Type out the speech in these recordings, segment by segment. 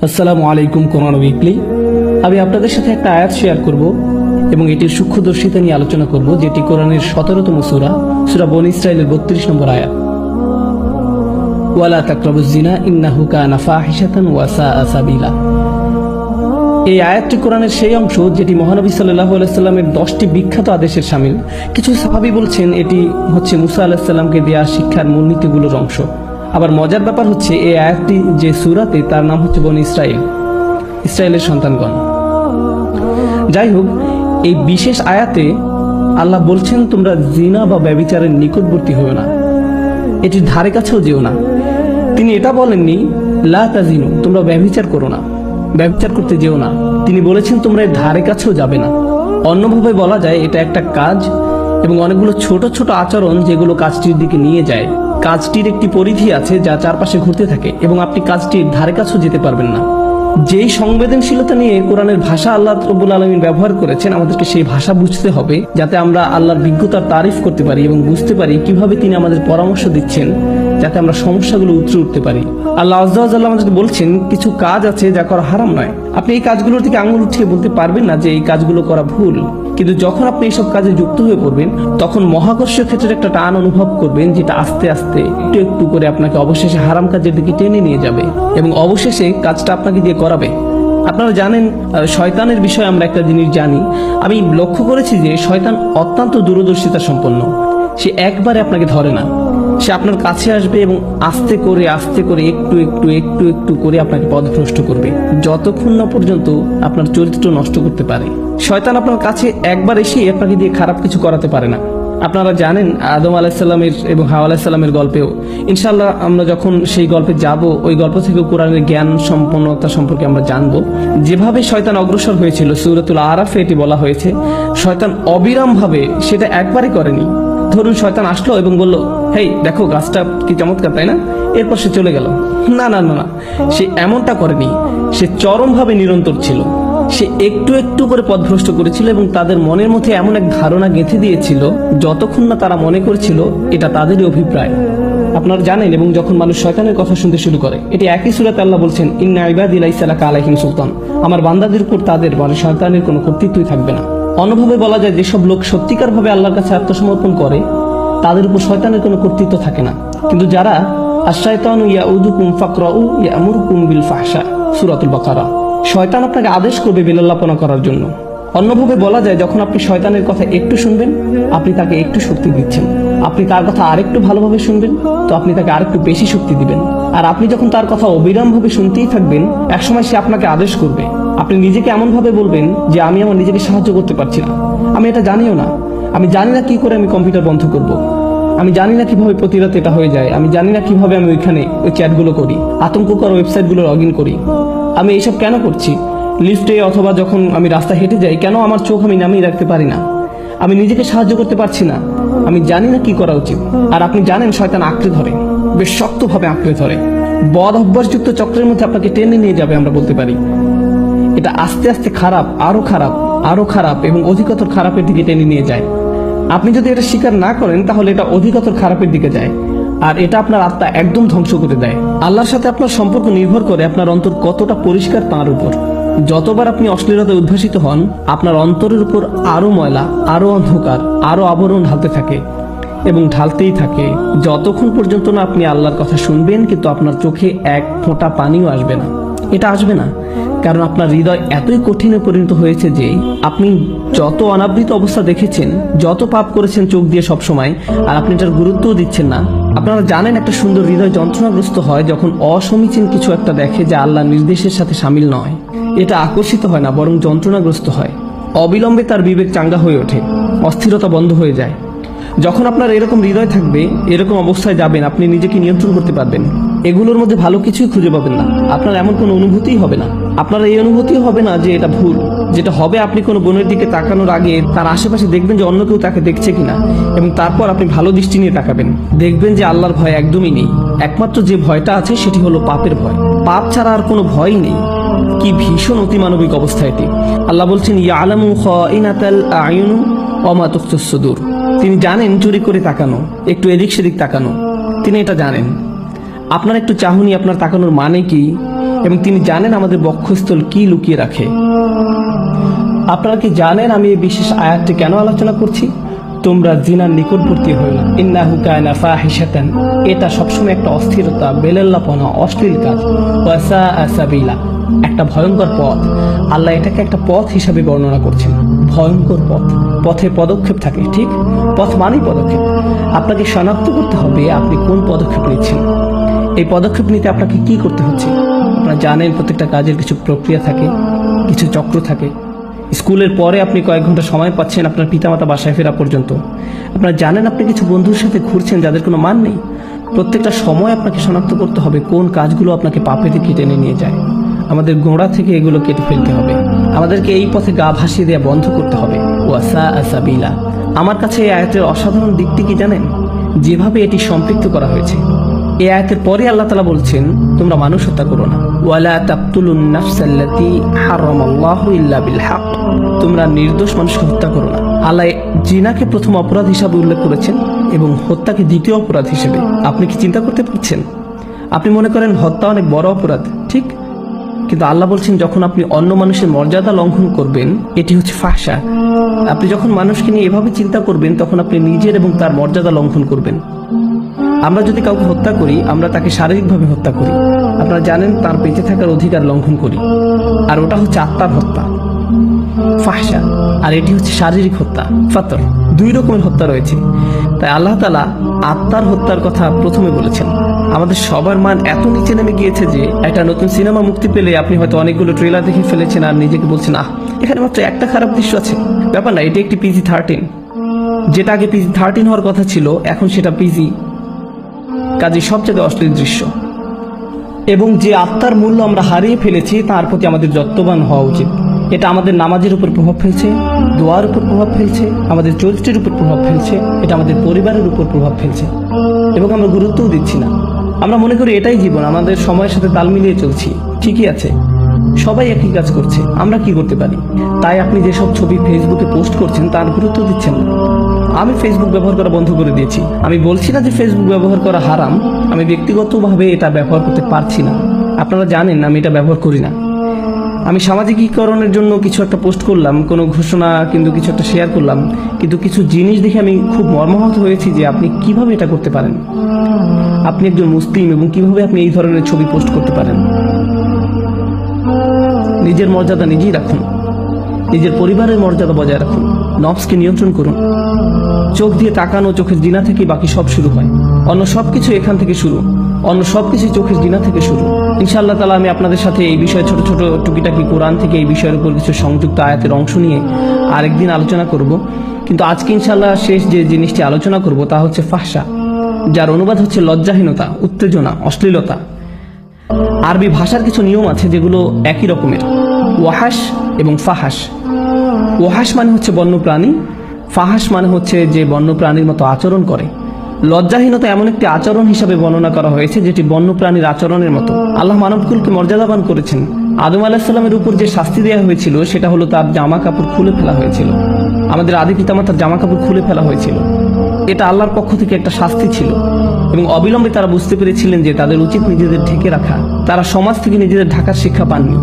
আসসালামু আলাইকুম। কোরআন উইকলি আমি আপনাদের সাথে একটা আয়াত শেয়ার করব এবং এটির সূক্ষ্মদর্শিতা নিয়ে আলোচনা করব, যেটি কোরআনের 17তম সূরা বনী ইসরাঈলের 32 নম্বর আয়াত। ওয়ালা তাকরাবুজ জিনা ইন্নাহু কানা ফাহিশাতান ওয়া সাআ সাবিলা। এই আয়াতটি কোরআনের সেই অংশ যেটি মহানবী সাল্লাল্লাহু আলাইহি সাল্লামের 10টি বিখ্যাত আদেশের শামিল। কিছু সাহাবী বলছেন এটি হচ্ছে মুসা আলাইহিস সালামকে দেয়া শিক্ষার মূলনীতিগুলোর অংশ। আবার মজার ব্যাপার হচ্ছে এই আয়াতটি যে সূরাতে, তার নাম হচ্ছে বনী ইসরাঈল, ইসরায়েলের সন্তানগণ। যাই হোক, এই বিশেষ আয়াতে আল্লাহ বলছেন তোমরা জিনা বা ব্যভিচারের নিকটবর্তী হও না, এটির ধারে কাছেও যেও না। তিনি এটা বলেননি লা তাজিনু, তোমরা ব্যভিচার করো না, ব্যভিচার করতে যেও না। তিনি বলেছেন তোমরা এর ধারে কাছেও যাবে না। অন্যভাবে বলা যায় এটা একটা কাজ এবং অনেকগুলো ছোট ছোট আচরণ যেগুলো কাজটির দিকে নিয়ে যায়। কাজটির একটি পরিধি আছে যা চারপাশে ঘুরতে থাকে এবং আপনি কাজটির ধারে কাছেও যেতে পারবেন না। যেই সংবেদনশীলতা নিয়ে কোরআনের ভাষা আল্লাহ রাব্বুল আলামিন ব্যবহার করেছেন, আমাদেরকে সেই ভাষা বুঝতে হবে যাতে আমরা আল্লাহর বিজ্ঞতার তারিফ করতে পারি এবং বুঝতে পারি কিভাবে তিনি আমাদের পরামর্শ দিচ্ছেন যাতে আমরা সমস্যাগুলো উতরে উঠতে পারি। আল্লাহ আযজা ওয়া জাল্লা আমাদের বলছেন কিছু কাজ আছে যা করা হারাম নয়। আপনি এই কাজগুলোর দিকে আঙুল উঠিয়ে বলতে পারবেন না যে এই কাজগুলো করা ভুল, কিন্তু যখন আপনি এইসব কাজে যুক্ত হয়ে পড়বেন তখন মহাকর্ষীয় ক্ষেত্রের একটা টান অনুভব করবেন, যেটা আস্তে আস্তে একটু একটু করে আপনাকে অবশেষে হারাম কাজের দিকে টেনে নিয়ে যাবে এবং অবশেষে কাজটা আপনাকে দিয়ে করাবে। আপনারা জানেন শয়তানের বিষয়ে আমরা একটা জিনিস জানি। আমি লক্ষ্য করেছি যে শয়তান অত্যন্ত দূরদর্শিতা সম্পন্ন। সে একবারে আপনাকে ধরে না, সে আপনার কাছে আসবে এবং আস্তে করে একটু একটু একটু একটু করে আপনাকে পথভ্রষ্ট করবে, যতক্ষণ না পর্যন্ত আপনার চরিত্র নষ্ট করতে পারে। শয়তান আপনার কাছে একবার এসে আপনাকে দিয়ে খারাপ কিছু করাতে পারে না। আপনারা জানেন আদম আলাইহিস সালামের এবং হাওয়া আলাইহিস সালামের গল্পেও, ইনশাআল্লাহ আমরা যখন সেই গল্পে যাব, ওই গল্প থেকে কোরআনের জ্ঞান সম্পন্নতা সম্পর্কে আমরা জানব। যেভাবে শয়তান অগ্রসর হয়েছিল, সূরাতুল আরাফে এটি বলা হয়েছে, শয়তান অবিরাম ভাবে সেটা একবারই করেনি। ধরুন শয়তান আসলো এবং বলল, হেই দেখো গাছটা কি চমৎকার, তাই না? এরপর সে চলে গেল। না না না না, সে এমনটা করেনি। সে চরমভাবে নিরন্তর ছিল। সে একটু একটু করে পথভ্রষ্ট করেছিল এবং তাদের মনের মধ্যে এমন এক ধারণা গেঁথে দিয়েছিল যতক্ষণ না তারা মনে করেছিল এটা তাদেরই অভিপ্রায়। আপনারা জানেন, এবং যখন মানুষ শয়তানের কথা শুনতে শুরু করে, এটি একই সূরাতে আল্লাহ বলছেন ইন্না ইবাদি লাইসা লাকা আলাইহিম সুলতান, আমার বান্দাদের উপর তাদের মানে শয়তানের কোনো কর্তৃত্বই থাকবে না। অন্যভাবে বলা যায়, যেসব লোক সত্যিকার ভাবে আল্লাহর কাছে আত্মসমর্পণ করে তাদের উপর শয়তানের কোনো কর্তৃত্ব থাকে না। কিন্তু যারা আশ-শায়তানু ইয়াউদুকুম ফাকরাউ ইয়ামুরুকুম বিল ফাহশা, সূরাতুল বাকারা, শয়তান আপনাকে আদেশ করবে বিলল্লাপনা করার জন্য। অন্যভাবে বলা যায়, যখন আপনি শয়তানের কথা একটু শুনবেন, আপনি তাকে একটু শক্তি দিচ্ছেন। আপনি তার কথা আরেকটু ভালোভাবে শুনবেন, তো আপনি তাকে আরেকটু বেশি শক্তি দিবেন। আর আপনি যখন তার কথা অবিরামভাবে শুনতেই থাকবেন, একসময় সে আপনাকে আদেশ করবে। আপনি নিজেকে এমন ভাবে বলবেন যে আমি আমার নিজেকে সাহায্য করতে পারছি না, আমি এটা জানিও না, আমি জানি না কি করে আমি কম্পিউটার বন্ধ করব, আমি জানি না কিভাবে প্রতি রাতে এটা হয়ে যায়, আমি জানি না কিভাবে আমি ওইখানে ওই চ্যাটগুলো করি, আতঙ্ককর ওয়েবসাইটগুলো লগ ইন করি, আমি এইসব কেন করছি, লিফটে অথবা যখন আমি রাস্তা হেঁটে যাই কেন আমার চোখ আমি নামিয়ে রাখতে পারি না, আমি নিজেকে সাহায্য করতে পারছি না, আমি জানি না কি করা উচিত। আর আপনি জানেন শয়তান আঁকড়ে ধরে, বেশ শক্তভাবে আঁকড়ে ধরে, বদ অভ্যাসযুক্ত চক্রের মধ্যে আপনাকে টেনে নিয়ে যাবে। আমরা বলতে পারি এটা আস্তে আস্তে খারাপ, আরো খারাপ, আরো খারাপ এবং অধিকতর খারাপের দিকে টেনে নিয়ে যায়। আপনি যদি এটা স্বীকার না করেন তাহলে এটা অধিকতর খারাপের দিকে যায়, আর এটা আপনার আত্মা একদম ধ্বংস করে দেয়। আল্লাহর সাথে আপনার সম্পর্ক নির্ভর করে আপনার অন্তর কতটা পরিষ্কার তার উপর। যতবার আপনি অশ্লীলতায় উদ্ভাসিত হন, আপনার অন্তরের উপর আরো ময়লা, আরো অন্ধকার, আরো আবরণ ঢালতে থাকে এবং ঢালতেই থাকে, যতক্ষণ পর্যন্ত না আপনি আল্লাহর কথা শুনবেন কিন্তু আপনার চোখে এক ফোঁটা পানিও আসবে না। এটা আসবে না কারণ আপনার হৃদয় এতই কঠিনে পরিণত হয়েছে যে আপনি যত অনাবৃত অবস্থা দেখেছেন, যত পাপ করেছেন চোখ দিয়ে সব সময়, আর আপনি এটার গুরুত্বও দিচ্ছেন না। আপনারা জানেন একটা সুন্দর হৃদয় যন্ত্রণাগ্রস্ত হয় যখন অসমীচীন কিছু একটা দেখে যা আল্লাহর নির্দেশের সাথে শামিল নয়। এটা আকর্ষিত হয় না, বরং যন্ত্রণাগ্রস্ত হয়। অবিলম্বে তার বিবেক চাঙ্গা হয়ে ওঠে, অস্থিরতা বন্ধ হয়ে যায়। যখন আপনার এরকম হৃদয় থাকবে, এরকম অবস্থায় যাবেন, আপনি নিজেকে নিয়ন্ত্রণ করতে পারবেন। এগুলোর মধ্যে ভালো কিছুই খুঁজে পাবেন না, আপনার এমন কোনো অনুভূতিই হবে না। আপনার এই অনুভূতিও হবে না যে এটা ভুল। যেটা হবে, আপনি কোনো বোনের দিকে তাকানোর আগে তার আশেপাশে দেখবেন যে অন্য কেউ তাকে দেখছে কিনা, এবং তারপর আপনি ভালো দৃষ্টি নিয়ে তাকাবেন। দেখবেন যে আল্লাহর ভয় একদমই নেই। একমাত্র যে ভয়টা আছে সেটি হলো পাপের ভয়। পাপ ছাড়া আর কোনো ভয়ই নেই। কি ভীষণ অতিমানবিক অবস্থা এটি। আল্লাহ বলছেন ইয়ালামু খাইনাতাল আয়ুন ওয়া মা তুখফিস সুদূর, তিনি জানেন চুরি করে তাকানো, একটু এদিক সেদিক তাকানো, তিনি এটা জানেন। আপনার একটু চাহনি, আপনার তাকানোর মানে কি, এবং তিনি জানেন আমাদের বক্ষস্থল কি লুকিয়ে রাখে। আপনারা কি জানেন আমি এই বিশেষ আয়াতটি কেন আলোচনা করছি? তোমরা জিনার নিকটবর্তী হইল না, ইন্নাহু কানা ফাহিশাতান, এটা সবসময় একটা অস্থিরতা, বেলাল্লাপনা, অশ্লীল কাজ, ওয়া সাআ সাবিলা, একটা ভয়ঙ্কর পথ। আল্লাহ এটাকে একটা পথ হিসাবে বর্ণনা করছেন, ভয়ঙ্কর পথ। পথে পদক্ষেপ থাকে, ঠিক? পথ মানেই পদক্ষেপ। আপনাকে শনাক্ত করতে হবে আপনি কোন পদক্ষেপ নিচ্ছেন। এই পদক্ষেপ নিতে আপনাকে কি করতে হচ্ছে? আপনারা জানেন প্রত্যেকটা কাজের কিছু প্রক্রিয়া থাকে, কিছু চক্র থাকে। স্কুলের পরে আপনি কয়েক ঘন্টা সময় পাচ্ছেন আপনার পিতামাতা বাসায় ফেরা পর্যন্ত। আপনারা জানেন আপনি কিছু বন্ধুর সাথে ঘুরছেন যাদের কোনো মান নেই। প্রত্যেকটা সময় আপনাকে শনাক্ত করতে হবে কোন কাজগুলো আপনাকে পাপে দিকে টেনে নিয়ে যায়। আমাদের গোড়া থেকে এগুলো কেটে ফেলতে হবে। আমাদেরকে এই পথে গা ভাসিয়ে দেওয়া বন্ধ করতে হবে। ওয়া সাআ সাবিলা। আমার কাছে এই আয়াতের অসাধারণ দিকটি কি জানেন? যেভাবে এটি সম্পৃক্ত করা হয়েছে। এই আয়াতের পরে আল্লাহ তাআলা বলছেন, তোমরা মানুষ হত্যা করো না। ওয়ালা তাকতুলুন নাফসাল্লাতী হারামাল্লাহু ইল্লা বিল হক, তোমরা নির্দোষ মানুষকে হত্যা করো না। আল্লাহ জিনাকে প্রথম অপরাধ হিসাবে উল্লেখ করেছেন এবং হত্যাকে দ্বিতীয় অপরাধ হিসেবে। আপনি কি চিন্তা করতে পারছেন? আপনি মনে করেন হত্যা অনেক বড় অপরাধ, ঠিক? কিন্তু আল্লাহ বলছেন যখন আপনি অন্য মানুষের মর্যাদা লঙ্ঘন করবেন, এটি হচ্ছে ফাহশা। আপনি যখন মানুষকে নিয়ে এভাবে চিন্তা করবেন তখন আপনি নিজের এবং তার মর্যাদা লঙ্ঘন করবেন। আমরা যদি কাউকে হত্যা করি, আমরা তাকে শারীরিকভাবে হত্যা করি। আপনারা জানেন তার বেঁচে থাকার অধিকার লঙ্ঘন করি, আর ওটা হচ্ছে আত্মার হত্যা, ফাহশা। আর এটি হচ্ছে শারীরিক হত্যা, ফাতর। দুই রকমের হত্যা রয়েছে। তাই আল্লাহ তাআলা আত্মার হত্যার কথা প্রথমে বলেছেন। আমাদের সবার মান এত নিচে নেমে গিয়েছে যে একটা নতুন সিনেমা মুক্তি পেলে আপনি হয়তো অনেকগুলো ট্রেলার দেখে ফেলেছেন আর নিজেকে বলছেন, এখানে মাত্র একটা খারাপ দৃশ্য আছে। ব্যাপার না, এটি একটি PG-13। যেটা আগে PG-13 হওয়ার কথা ছিল, এখন সেটা PG। কাজে সব জায়গায় অশ্লীল দৃশ্য। এবং যে আত্মার মূল্য আমরা হারিয়ে ফেলেছি তার প্রতি আমাদের যত্নবান হওয়া উচিত। এটা আমাদের নামাজের উপর প্রভাব ফেলছে, দোয়ার উপর প্রভাব ফেলছে, আমাদের চরিত্রের উপর প্রভাব ফেলছে, এটা আমাদের পরিবারের উপর প্রভাব ফেলছে, এবং আমরা গুরুত্বও দিচ্ছি না। আমরা মনে করি এটাই জীবন, আমাদের সময়ের সাথে তাল মিলিয়ে চলছি, ঠিকই আছে, সবাই একই কাজ করছে, আমরা কি করতে পারি? তাই আপনি যেসব ছবি ফেসবুকে পোস্ট করছেন তার গুরুত্ব দিচ্ছেন না। আমি ফেসবুক ব্যবহার করা বন্ধ করে দিয়েছি। আমি বলছি না যে ফেসবুক ব্যবহার করা হারাম, আমি ব্যক্তিগতভাবে এটা ব্যবহার করতে পারছি না। আপনারা জানেন আমি এটা ব্যবহার করি না। আমি সামাজিকীকরণের জন্য কিছু একটা পোস্ট করলাম, কোনো ঘোষণা কিন্তু কিছু একটা শেয়ার করলাম, কিন্তু কিছু জিনিস দেখে আমি খুব মর্মাহত হয়েছি যে আপনি কিভাবে এটা করতে পারেন। আপনি একজন মুসলিম এবং কিভাবে আপনি এই ধরনের ছবি পোস্ট করতে পারেন? নিজের মর্যাদা নিজেই রাখুন, নিজের পরিবারের মর্যাদা বজায় রাখুন, নফসকে নিয়ন্ত্রণ করুন। চোখ দিয়ে তাকানো, চোখের জিনা থেকে বাকি সব শুরু হয়। অন্য সবকিছু এখান থেকে শুরু, অন্য সবকিছু চোখের জিনা থেকে শুরু। ইনশাআল্লাহ তাআলা আমি আপনাদের সাথে এই বিষয়ে ছোট ছোট টুকিটাকি কোরআন থেকে এই বিষয়ের উপর কিছু সংযুক্ত আয়াতের অংশ নিয়ে আরেকদিন আলোচনা করব। কিন্তু আজকে ইনশাআল্লাহ শেষ যে জিনিসটি আলোচনা করব তা হচ্ছে ফাহশা, যার অনুবাদ হচ্ছে লজ্জাহীনতা, উত্তেজনা, অশ্লীলতা। আরবি ভাষার কিছু নিয়ম আছে যেগুলো একই রকমের, ওয়াহাস এবং ফাহাস। ওয়াহাস মানে হচ্ছে বন্যপ্রাণী, ফাহাস মানে হচ্ছে যে বন্যপ্রাণীর মতো আচরণ করে। লজ্জাহীনতা এমন একটি আচরণ হিসাবে বর্ণনা করা হয়েছে যেটি বন্যপ্রাণীর আচরণের মতো। আল্লাহ মানবকুলকে মর্যাদাবান করেছেন। আদম আলাইহিস সালামের উপর যে শাস্তি দেওয়া হয়েছিল সেটা হলো তার জামা কাপড় খুলে ফেলা হয়েছিল। আমাদের আদি পিতামাতার জামা কাপড় খুলে ফেলা হয়েছিল। এটা আল্লাহর পক্ষ থেকে একটা শাস্তি ছিল, এবং অবিলম্বে তারা বুঝতে পেরেছিলেন যে তাদের উচিত নিজেদের ঢেকে রাখা। তারা সমাজ থেকে নিজেদের ঢাকার শিক্ষা পাননি,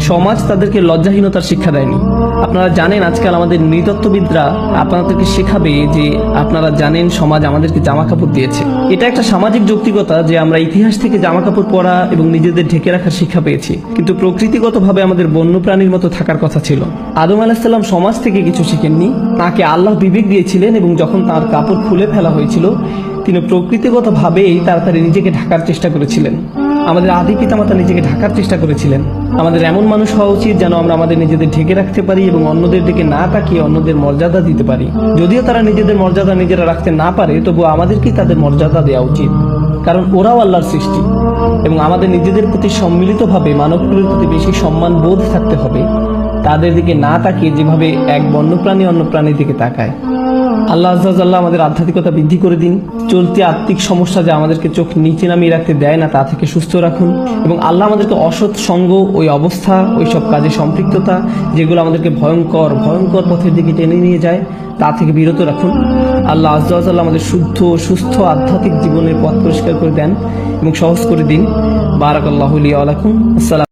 সমাজ তাদেরকে লজ্জাহীনতার শিক্ষা দেয়নি। আপনারা জানেন আজকাল আমাদের নৃতত্ত্ববিদরা আপনাদেরকে শেখাবে যে আপনারা জানেন সমাজ আমাদেরকে জামা কাপড় দিয়েছে। এটা একটা সামাজিক যৌক্তিকতা যে আমরা ইতিহাস থেকে জামা কাপড় পরা এবং নিজেদের ঢেকে রাখার শিক্ষা পেয়েছি, কিন্তু প্রকৃতিগতভাবে আমাদের বন্যপ্রাণীর মতো থাকার কথা ছিল। আদম আলাইহিস সালাম সমাজ থেকে কিছু শিখেননি, তাকে আল্লাহ বিবেক দিয়েছিলেন, এবং যখন তার কাপড় খুলে ফেলা হয়েছিল তিনি প্রকৃতিগতভাবেই তাড়াতাড়ি নিজেকে ঢাকার চেষ্টা করেছিলেন। আমাদের আদি পিতামাতা নিজেকে ঢাকার চেষ্টা করেছিলেন। আমাদের এমন মানুষ হওয়া উচিত যেন আমরা আমাদের নিজেদের ঢেকে রাখতে পারি এবং অন্যদের দিকে না তাকিয়ে অন্যদের মর্যাদা দিতে পারি। যদিও তারা নিজেদের মর্যাদা নিজেরা রাখতে না পারে, তবুও আমাদেরকেই তাদের মর্যাদা দেওয়া উচিত, কারণ ওরাও আল্লাহর সৃষ্টি। এবং আমাদের নিজেদের প্রতি সম্মিলিতভাবে মানবকুলের প্রতি বেশি সম্মান বোধ থাকতে হবে, তাদের দিকে না তাকিয়ে যেভাবে এক বন্যপ্রাণী অন্য প্রাণীর দিকে তাকায়। আল্লাহ আজ্জা ওয়া জাল্লা আমাদের আধ্যাত্মিকতা বৃদ্ধি করে দিন। চলতি আত্মিক সমস্যা যা আমাদেরকে চোখ নিচে নামিয়ে রাখতে দেয় না তা থেকে সুস্থ রাখুন, এবং আল্লাহ আমাদেরকে অসৎ সঙ্গ, ওই অবস্থা, ওই সব কাজে সম্পৃক্ততা যেগুলো আমাদেরকে ভয়ঙ্কর ভয়ঙ্কর পথের দিকে টেনে নিয়ে যায় তা থেকে বিরত রাখুন। আল্লাহ আজ্জা ওয়া জাল্লা আমাদের শুদ্ধ সুস্থ আধ্যাত্মিক জীবনের পথ পরিষ্কার করে দেন এবং সহজ করে দিন। বারাকাল্লাহু লি ওয়া লাকুম। আসসালাম।